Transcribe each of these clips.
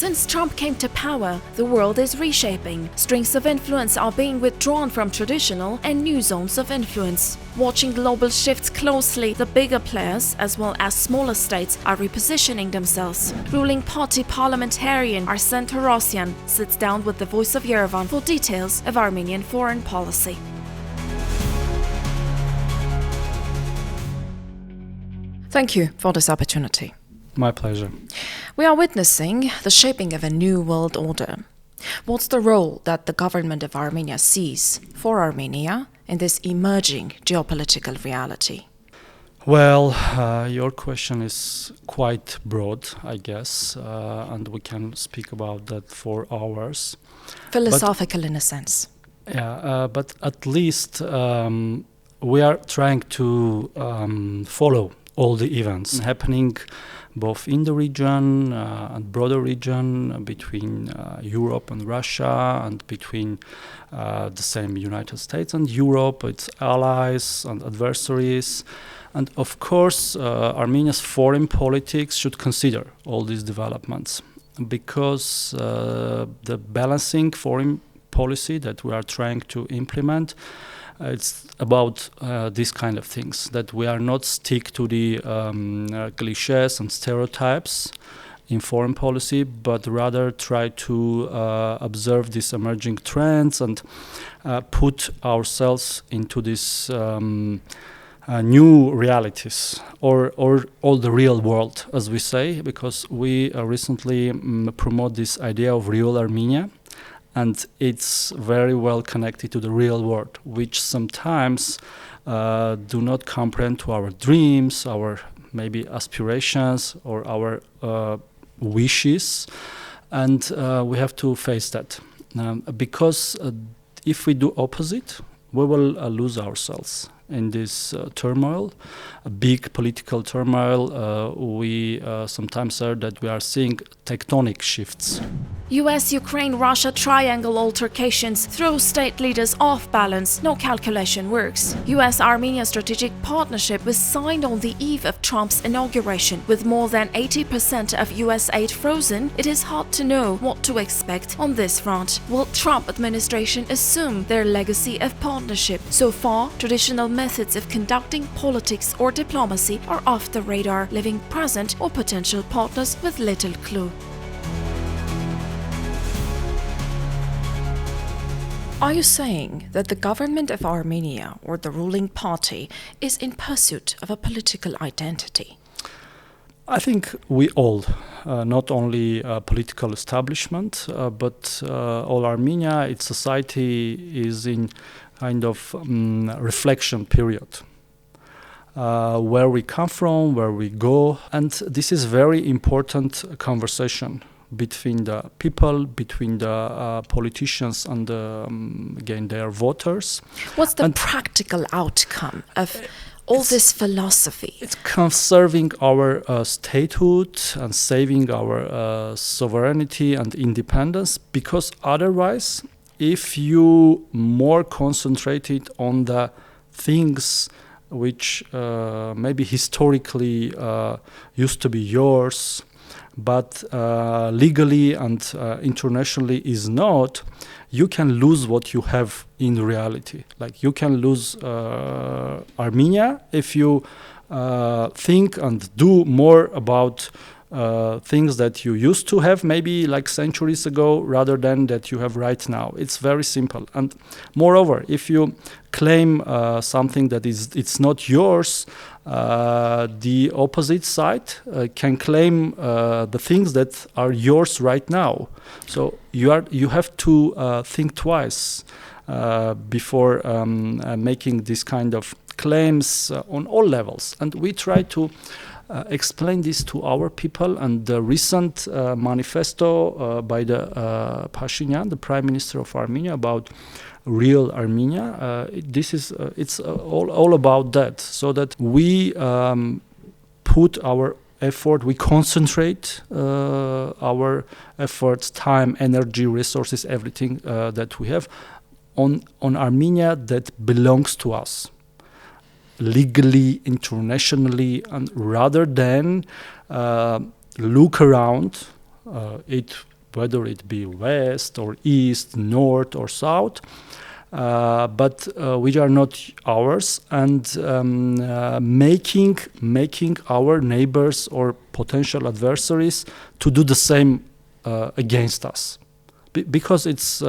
Since Trump came to power, the world is reshaping. Strings of influence are being withdrawn from traditional and new zones of influence. Watching global shifts closely, the bigger players, as well as smaller states, are repositioning themselves. Ruling party parliamentarian Arsen Torosyan sits down with the Voice of Yerevan for details of Armenian foreign policy. Thank you for this opportunity. My pleasure. We are witnessing the shaping of a new world order. What's the role that the government of Armenia sees for Armenia in this emerging geopolitical reality? Well, your question is quite broad, I guess, and we can speak about that for hours. Philosophical in a sense. Yeah, but at least we are trying to follow all the events happening both in the region and broader region, between Europe and Russia, and between the same United States and Europe, its allies and adversaries. And of course, Armenia's foreign politics should consider all these developments, because the balancing foreign policy that we are trying to implement, it's about these kind of things, that we are not stick to the cliches and stereotypes in foreign policy, but rather try to observe these emerging trends and put ourselves into these new realities, or all the real world, as we say, because we recently promote this idea of real Armenia. And it's very well connected to the real world, which sometimes do not comprehend to our dreams, our maybe aspirations, or our wishes. And we have to face that. Because if we do opposite, we will lose ourselves in this turmoil, a big political turmoil. We sometimes heard that we are seeing tectonic shifts. US-Ukraine-Russia triangle altercations throw state leaders off balance. No calculation works. US-Armenia strategic partnership was signed on the eve of Trump's inauguration. With more than 80% of US aid frozen, it is hard to know what to expect on this front. Will Trump administration assume their legacy of partnership? So far, traditional methods of conducting politics or diplomacy are off the radar, leaving present or potential partners with little clue. Are you saying that the government of Armenia, or the ruling party, is in pursuit of a political identity? I think we all, not only political establishment, but all Armenia, its society is in kind of reflection period. Where we come from, where we go, and this is very important conversation between the people, between the politicians and again their voters. What's the practical outcome of all this philosophy? It's conserving our statehood and saving our sovereignty and independence, because otherwise, if you more concentrated on the things which maybe historically used to be yours, but legally and internationally is not, you can lose what you have in reality. Like, you can lose Armenia if you think and do more about things that you used to have maybe like centuries ago, rather than that you have right now. It's very simple. And moreover, if you claim something that it's not yours, the opposite side can claim the things that are yours right now. So you have to think twice before making this kind of claims on all levels. And we try to explain this to our people, and the recent manifesto by the Pashinyan, the Prime Minister of Armenia, about real Armenia, it's all about that, so that we put our effort, we concentrate our efforts, time, energy, resources, everything that we have on Armenia that belongs to us, legally, internationally, and rather than look around, it whether it be west or east, north or south, but which are not ours, and making our neighbors or potential adversaries to do the same against us, because it's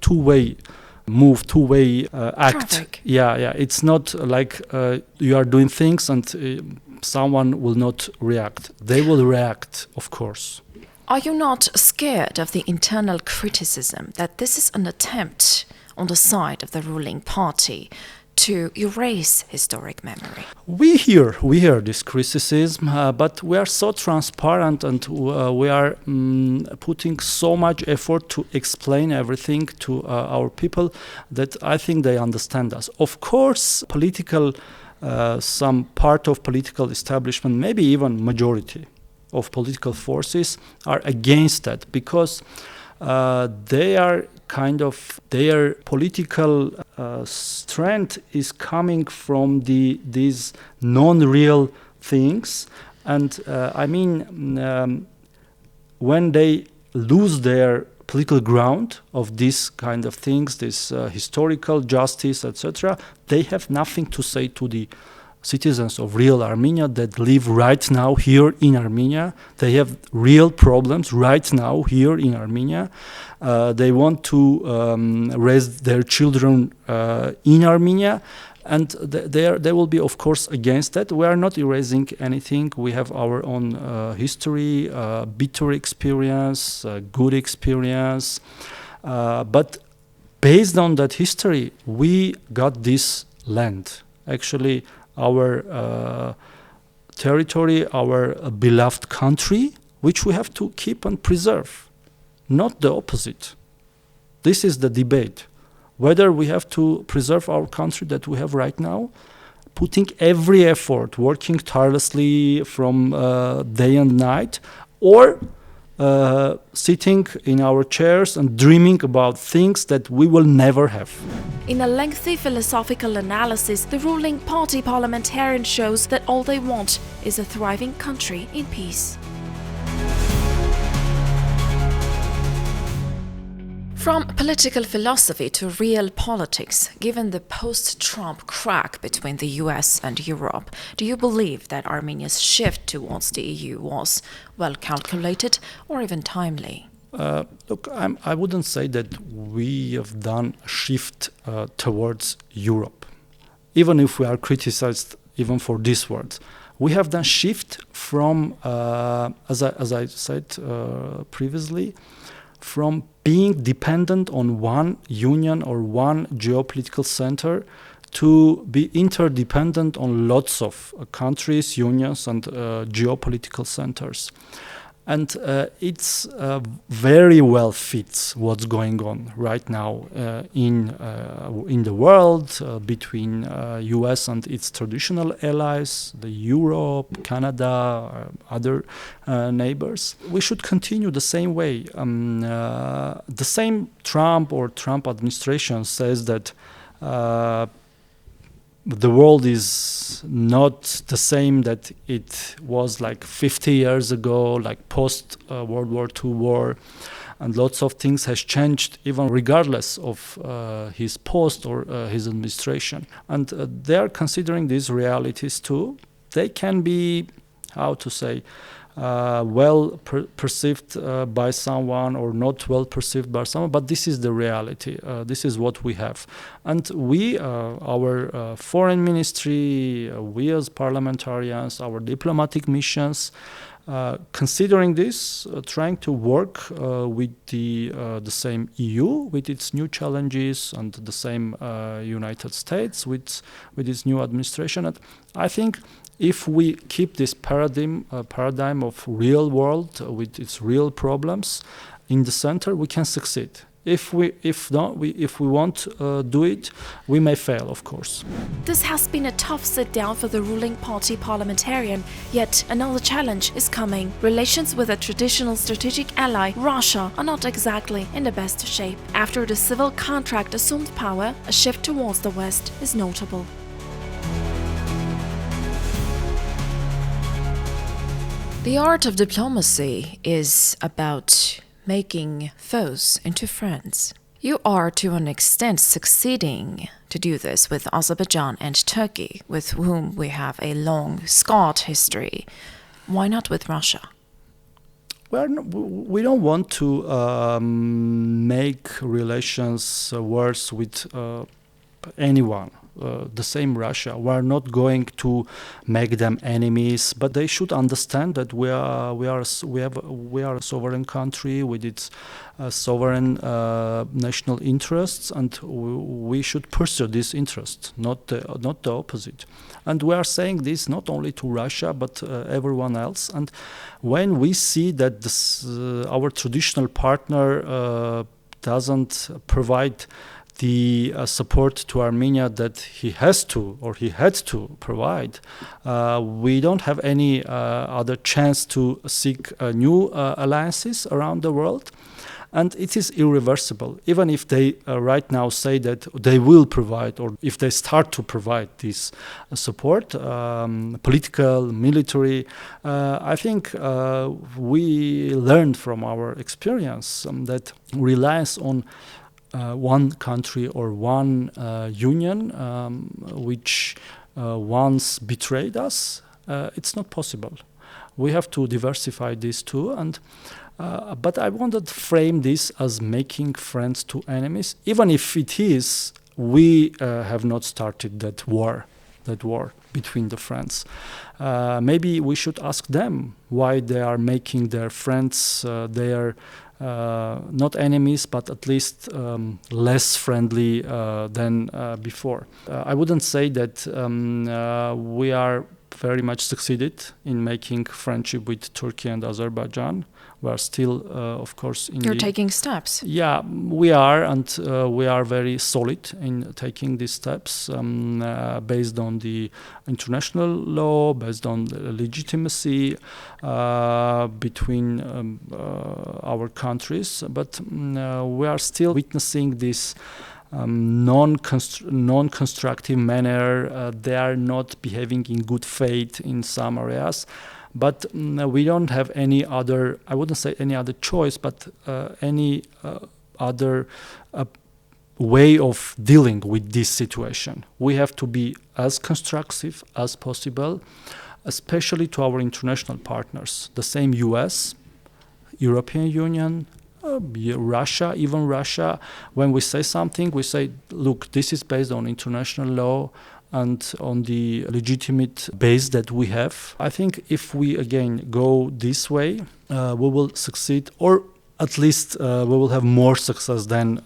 two-way move, two-way act. Traffic. Yeah. It's not like you are doing things and someone will not react. They will react, of course. Are you not scared of the internal criticism that this is an attempt on the side of the ruling party to erase historic memory? We hear this criticism, but we are so transparent, and we are putting so much effort to explain everything to our people that I think they understand us. Of course, some part of political establishment, maybe even majority of political forces, are against that, because their political strength is coming from these non-real things, and when they lose their political ground of these kind of things, this historical justice, etc., they have nothing to say to the citizens of real Armenia that live right now here in Armenia. They have real problems right now here in Armenia. They want to raise their children in Armenia, and they will be, of course, against that. We are not erasing anything. We have our own history, bitter experience, good experience. But based on that history, we got this land. Actually, our territory, our beloved country, which we have to keep and preserve, not the opposite. This is the debate, whether we have to preserve our country that we have right now, putting every effort, working tirelessly from day and night, or sitting in our chairs and dreaming about things that we will never have. In a lengthy philosophical analysis, the ruling party parliamentarian shows that all they want is a thriving country in peace. From political philosophy to real politics, given the post-Trump crack between the US and Europe, do you believe that Armenia's shift towards the EU was well calculated or even timely? Look, I wouldn't say that we have done a shift towards Europe, even if we are criticized even for these words. We have done shift from, as I said previously, from being dependent on one union or one geopolitical center to be interdependent on lots of countries, unions, and geopolitical centers. And it's very well fits what's going on right now in the world between US and its traditional allies, the Europe, Canada, other neighbors. We should continue the same way. The same Trump administration says that the world is not the same that it was like 50 years ago, like post World War II war, and lots of things has changed even regardless of his post or his administration. And they are considering these realities too. They can be, how to say, perceived by someone or not well perceived by someone, but this is the reality. This is what we have. And we, our foreign ministry, we as parliamentarians, our diplomatic missions, considering this, trying to work with the same EU, with its new challenges, and the same United States with its new administration. And I think if we keep this paradigm of real world with its real problems in the center, we can succeed. If we won't do it, we may fail, of course. This has been a tough sit-down for the ruling party parliamentarian, yet another challenge is coming. Relations with a traditional strategic ally, Russia, are not exactly in the best shape. After the civil contract assumed power, a shift towards the West is notable. The art of diplomacy is about making foes into friends. You are to an extent succeeding to do this with Azerbaijan and Turkey, with whom we have a long, scarred history. Why not with Russia? We don't want to make relations worse with anyone. The same Russia. We're not going to make them enemies, but they should understand that we are a sovereign country with its sovereign national interests, and we should pursue this interest, not the opposite. And we are saying this not only to Russia but everyone else. And when we see that our traditional partner doesn't provide the support to Armenia that he has to or he had to provide, we don't have any other chance to seek new alliances around the world. And it is irreversible. Even if they right now say that they will provide, or if they start to provide this support, political, military, I think we learned from our experience that reliance on one country or one union which once betrayed us, it's not possible. We have to diversify these two, and but I wanted to frame this as making friends to enemies, even if it is, we have not started that war between the friends. Maybe we should ask them why they are making their friends their not enemies, but at least less friendly than before. I wouldn't say that we are very much succeeded in making friendship with Turkey and Azerbaijan. We are still, of course, You're taking steps. Yeah, we are, and we are very solid in taking these steps based on the international law, based on the legitimacy between our countries. But we are still witnessing this non-constructive manner. They are not behaving in good faith in some areas. But we don't have any other, I wouldn't say any other choice, but any other way of dealing with this situation. We have to be as constructive as possible, especially to our international partners. The same US, European Union, Russia, even Russia. When we say something, we say, look, this is based on international law and on the legitimate base that we have. I think if we again go this way, we will succeed, or at least we will have more success than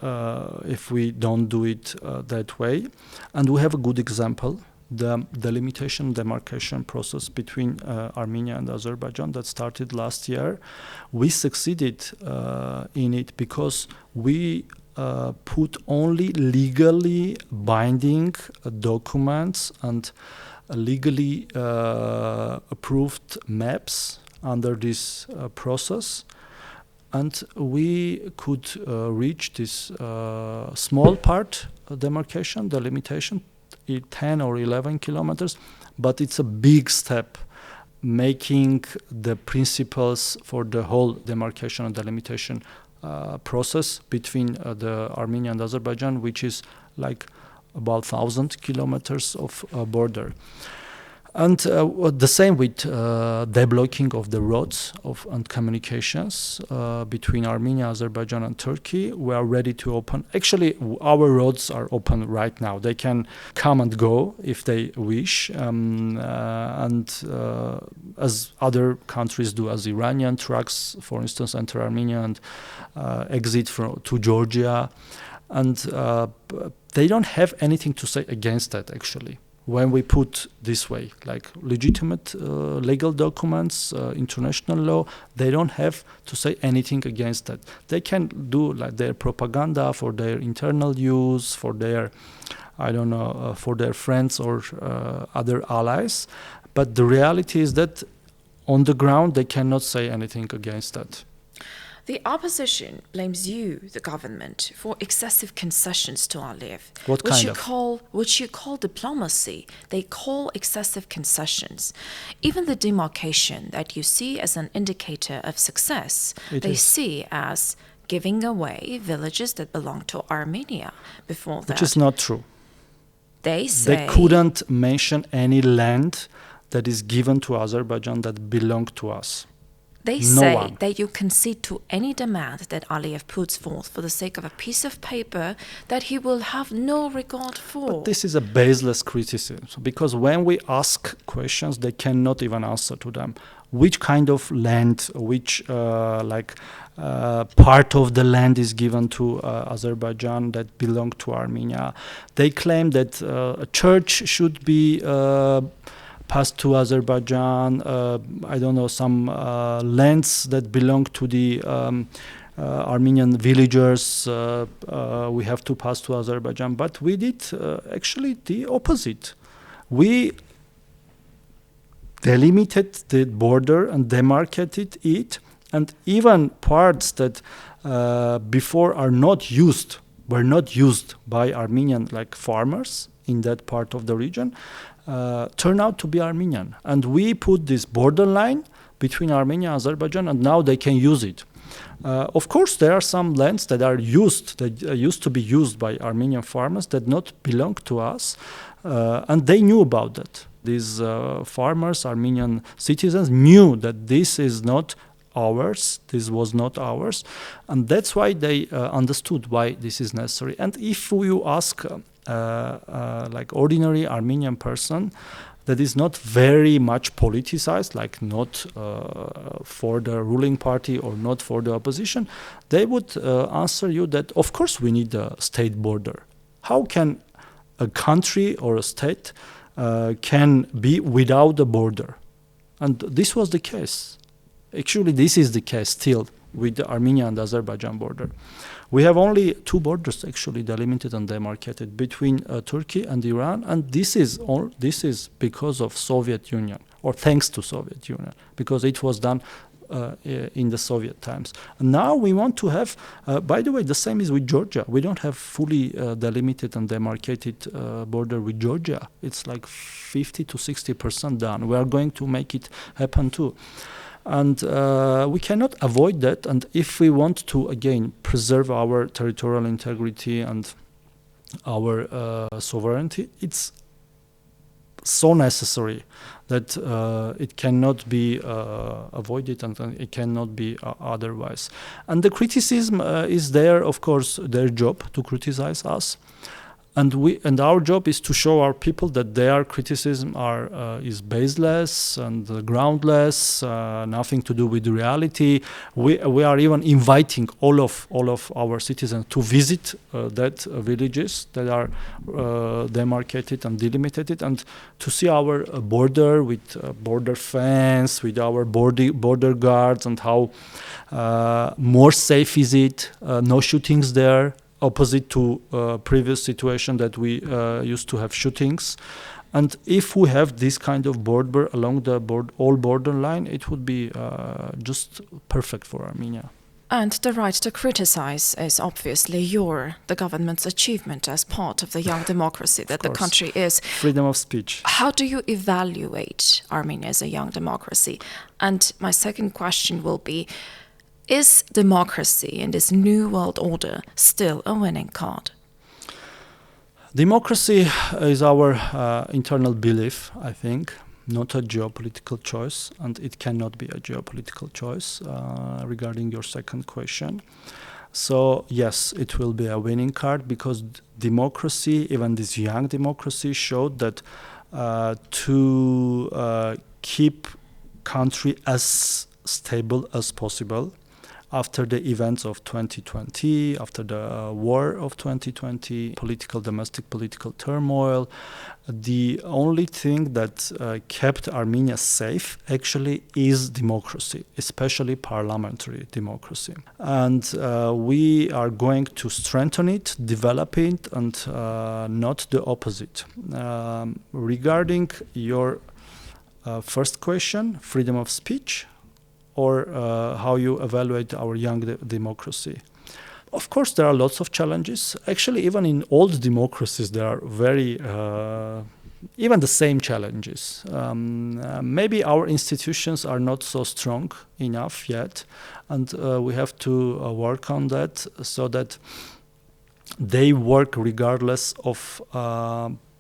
if we don't do it that way. And we have a good example, the delimitation demarcation process between Armenia and Azerbaijan that started last year. We succeeded in it because we put only legally binding documents and legally approved maps under this process, and we could reach this small part demarcation, the limitation, 10 or 11 kilometers, but it's a big step, making the principles for the whole demarcation and delimitation process between the Armenia and Azerbaijan, which is like about 1,000 kilometers of border. And the same with deblocking of the roads and communications between Armenia, Azerbaijan, and Turkey. We are ready to open. Actually, our roads are open right now. They can come and go if they wish, and as other countries do, as Iranian trucks, for instance, enter Armenia and exit to Georgia. And they don't have anything to say against that, actually. When we put this way, like legitimate legal documents, international law, they don't have to say anything against that. They can do like their propaganda for their internal use, for their, I don't know, for their friends or other allies. But the reality is that on the ground, they cannot say anything against that. The opposition blames you, the government, for excessive concessions to Aliyev. What kind of? Which you call diplomacy, they call excessive concessions. Even the demarcation that you see as an indicator of success, they see as giving away villages that belong to Armenia before that. Which is not true. They say... They couldn't mention any land that is given to Azerbaijan that belonged to us. They say that you concede to any demand that Aliyev puts forth for the sake of a piece of paper that he will have no regard for. But this is a baseless criticism, because when we ask questions, they cannot even answer to them. Which kind of land, which part of the land is given to Azerbaijan that belong to Armenia? They claim that a church should be passed to Azerbaijan, some lands that belong to the Armenian villagers, we have to pass to Azerbaijan. But we did actually the opposite. We delimited the border and demarcated it, and even parts that before were not used by Armenian farmers in that part of the region, turn out to be Armenian. And we put this borderline between Armenia and Azerbaijan, and now they can use it. Of course, there are some lands that used to be used by Armenian farmers that not belong to us, and they knew about that. These farmers, Armenian citizens, knew that this is not ours, this was not ours, and that's why they understood why this is necessary. And if you ask ordinary Armenian person that is not very much politicized, not for the ruling party or not for the opposition, they would answer you that of course we need a state border. How can a country or a state can be without a border? And this was the case. Actually, this is the case still with the Armenia and Azerbaijan border. We have only two borders actually delimited and demarcated between Turkey and Iran, and this is because of Soviet Union, or thanks to Soviet Union, because it was done in the Soviet times. And now we want to have, by the way, the same is with Georgia. We don't have fully delimited and demarcated border with Georgia. It's 50 to 60% done. We are going to make it happen too. And we cannot avoid that. And if we want to, again, preserve our territorial integrity and our sovereignty, it's so necessary that it cannot be avoided, and it cannot be otherwise. And the criticism is there, of course, their job to criticize us. And our job is to show our people that their criticism is baseless and groundless, nothing to do with reality. We are even inviting all of our citizens to visit that villages that are demarcated and delimited, and to see our border with border fence, with our border guards, and how more safe is it. No shootings there. Opposite to previous situation that we used to have shootings. And if we have this kind of border along the all borderline, it would be just perfect for Armenia. And the right to criticize is obviously the government's achievement as part of the young democracy that the country is. Freedom of speech. How do you evaluate Armenia as a young democracy? And my second question will be, is democracy in this new world order still a winning card? Democracy is our internal belief, I think, not a geopolitical choice, and it cannot be a geopolitical choice regarding your second question. So yes, it will be a winning card, because democracy, even this young democracy, showed that to keep country as stable as possible after the events of 2020, after the war of 2020, domestic political turmoil, the only thing that kept Armenia safe actually is democracy, especially parliamentary democracy. And we are going to strengthen it, develop it, and not the opposite. Regarding your first question, freedom of speech, or how you evaluate our young democracy. Of course, there are lots of challenges. Actually, even in old democracies, there are very even the same challenges. Maybe our institutions are not so strong enough yet, and we have to work on that so that they work regardless of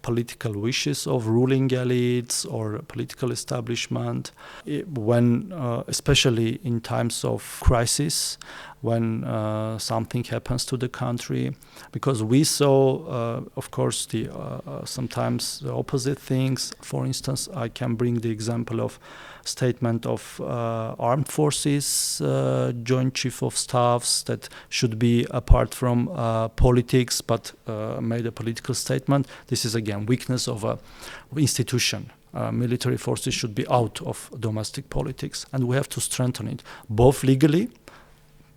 political wishes of ruling elites or political establishment. When, especially in times of crisis, when something happens to the country, because we saw, of course, the sometimes the opposite things. For instance, I can bring the example of statement of armed forces, joint chief of staffs that should be apart from politics, but made a political statement. This is again weakness of a institution. Military forces should be out of domestic politics, and we have to strengthen it, both legally,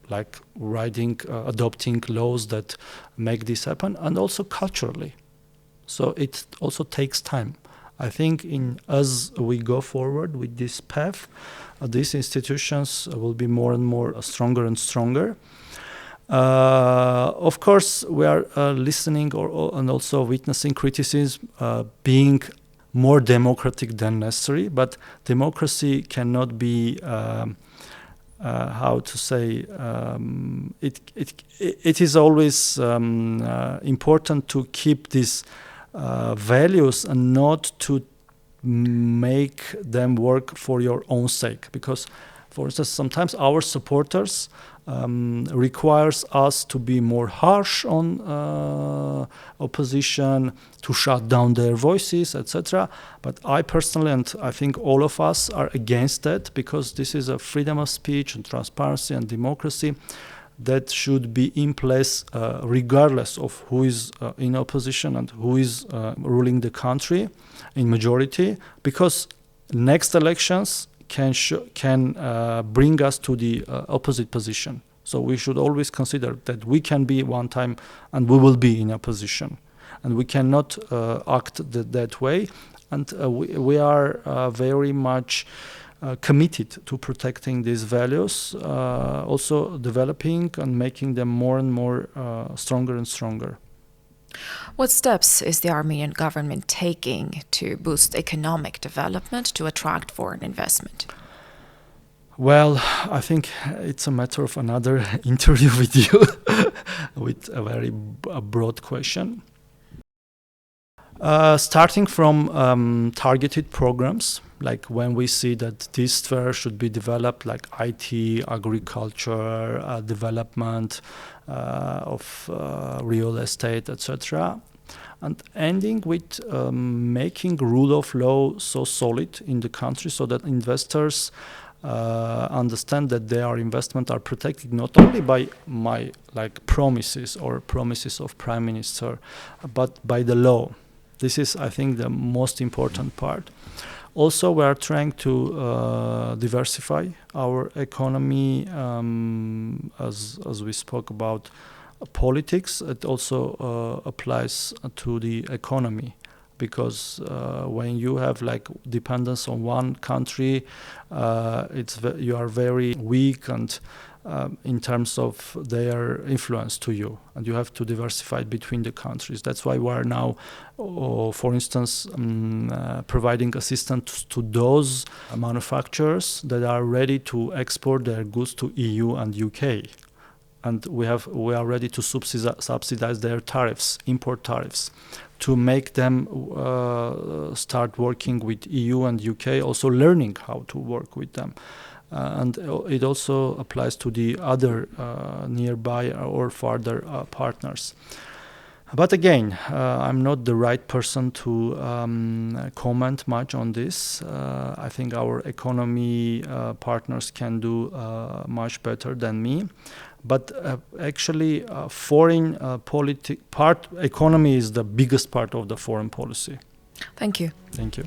like adopting laws that make this happen, and also culturally. So it also takes time. I think as we go forward with this path, these institutions will be more and more stronger and stronger. Of course, we are listening and also witnessing criticism being more democratic than necessary, but democracy cannot be how to say, it is always important to keep these values and not to make them work for your own sake. Because, for instance, sometimes our supporters requires us to be more harsh on opposition, to shut down their voices, etc. But I personally, and I think all of us, are against that, because this is a freedom of speech and transparency and democracy that should be in place regardless of who is in opposition and who is ruling the country in majority, because next elections can bring us to the opposite position. So we should always consider that we can be one time and we will be in opposition, and we cannot act that way. And we are very much committed to protecting these values, also developing and making them more and more stronger and stronger. What steps is the Armenian government taking to boost economic development to attract foreign investment? Well, I think it's a matter of another interview with you with a very broad question. Starting from targeted programs, like when we see that this sphere should be developed, like IT, agriculture, development of real estate, etc. And ending with making rule of law so solid in the country so that investors understand that their investment are protected not only by my promises or promises of Prime Minister, but by the law. This is, I think, the most important part. Also, we are trying to diversify our economy, as we spoke about politics. It also applies to the economy, because when you have dependence on one country, you are very weak and in terms of their influence to you, and you have to diversify between the countries. That's why we are now, for instance, providing assistance to those manufacturers that are ready to export their goods to EU and UK. And we are ready to subsidize their tariffs, import tariffs, to make them start working with EU and UK, also learning how to work with them. And it also applies to the other nearby or farther partners. But again, I'm not the right person to comment much on this. I think our economy partners can do much better than me. But actually, foreign economy is the biggest part of the foreign policy. Thank you. Thank you.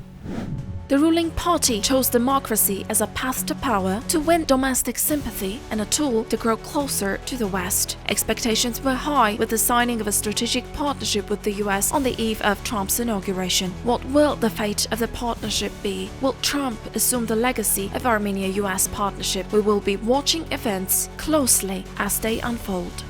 The ruling party chose democracy as a path to power, to win domestic sympathy, and a tool to grow closer to the West. Expectations were high with the signing of a strategic partnership with the US on the eve of Trump's inauguration. What will the fate of the partnership be? Will Trump assume the legacy of Armenia-US partnership? We will be watching events closely as they unfold.